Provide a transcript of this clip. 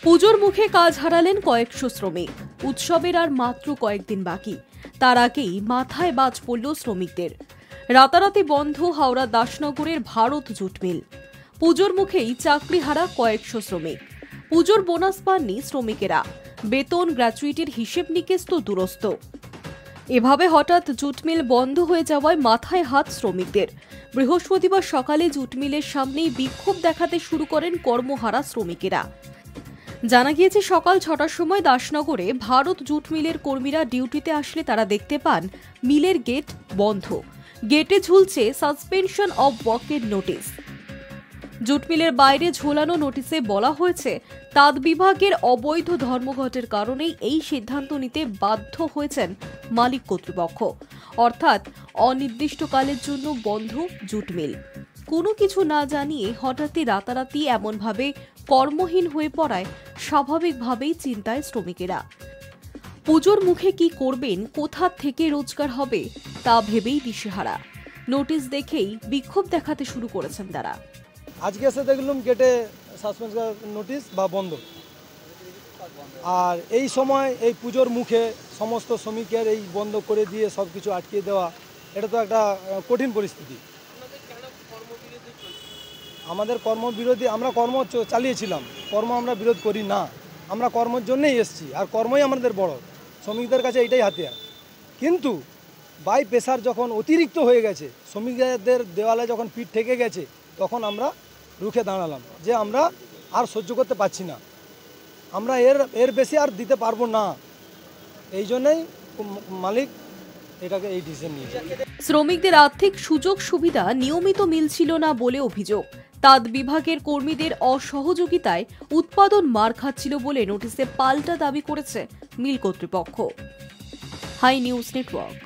পুজোর মুখে কাজ হারালেন কয়েকশো শ্রমিক। উৎসবের আর মাত্র কয়েকদিন বাকি, তার আগেই মাথায় বাজ পড়ল শ্রমিকদের। রাতারাতি বন্ধ হাওড়া দাসনগরের ভারত জুট মিল। পুজোর মুখেই চাকরি হারা কয়েকশো শ্রমিক। পুজোর বোনাস পাননি শ্রমিকেরা, বেতন গ্র্যাচুইটির হিসেব নিকেশ তো দুরস্ত। এভাবে হঠাৎ জুট মিল বন্ধ হয়ে যাওয়ায় মাথায় হাত শ্রমিকদের। বৃহস্পতিবার সকালে জুট মিলের সামনেই বিক্ষোভ দেখাতে শুরু করেন কর্মহারা শ্রমিকেরা। জানা গিয়েছে, সকাল ৬টার সময় দাসনগরে ভারত জুট মিলের কর্মীরা ডিউটিতে আসলে তারা দেখতে পান মিলের গেট বন্ধ। গেটে ঝুলছে সাসপেনশন অব ওয়ার্কের নোটিশ। জুট মিলের বাইরে ঝোলানো নোটিশে বলা হয়েছে, তাঁত বিভাগের অবৈধ ধর্মঘটের কারণেই এই সিদ্ধান্ত নিতে বাধ্য হয়েছেন মালিক কর্তৃপক্ষ। অর্থাৎ অনির্দিষ্টকালের জন্য বন্ধ জুট মিল। কোনো কিছু না জানিয়ে হঠাৎই রাতারাতি এমনভাবে কর্মহীন হয়ে পড়ায় স্বাভাবিকভাবেই চিন্তায় শ্রমিকেরা। পুজোর মুখে কি করবেন, কোথা থেকে রোজগার হবে তা ভেবেই দিশেহারা। নোটিশ দেখেই বিক্ষোভ দেখাতে শুরু করেছেন তারা। আজকে এসে দেখলাম গেটে সাসপেনশন নোটিশ বা বন্ধ। আর এই সময় এই পুজোর মুখে সমস্ত শ্রমিকের এই বন্ধ করে দিয়ে সব কিছু আটকিয়ে দেওয়া, এটা তো একটা কঠিন পরিস্থিতি। আমাদের কর্মবিরোধী, আমরা কর্ম চালিয়েছিলাম, কর্ম আমরা বিরোধ করি না, আমরা কর্মের জন্যই এসেছি, আর কর্মই আমাদের বড়। শ্রমিকদের কাছে এটাই হাতিয়ার। কিন্তু বাই প্রেসার যখন অতিরিক্ত হয়ে গেছে, শ্রমিকদের দেওয়ালে যখন পিঠ ঠেকে গেছে, তখন আমরা রুখে দাঁড়ালাম যে আমরা আর সহ্য করতে পারছি না, আমরা এর বেশি আর দিতে পারবো না। এই জন্যই মালিক এটাকে এই ডিসিশন নিয়েছে। শ্রমিকদের আর্থিক সুযোগ সুবিধা নিয়মিত মিলছিল না বলে অভিযোগ। তাঁত বিভাগের কর্মীদের অসহযোগিতায় উৎপাদন মার খাচ্ছিল বলে নোটিশে পাল্টা দাবি করেছে মিল কর্তৃপক্ষ। Hi news network.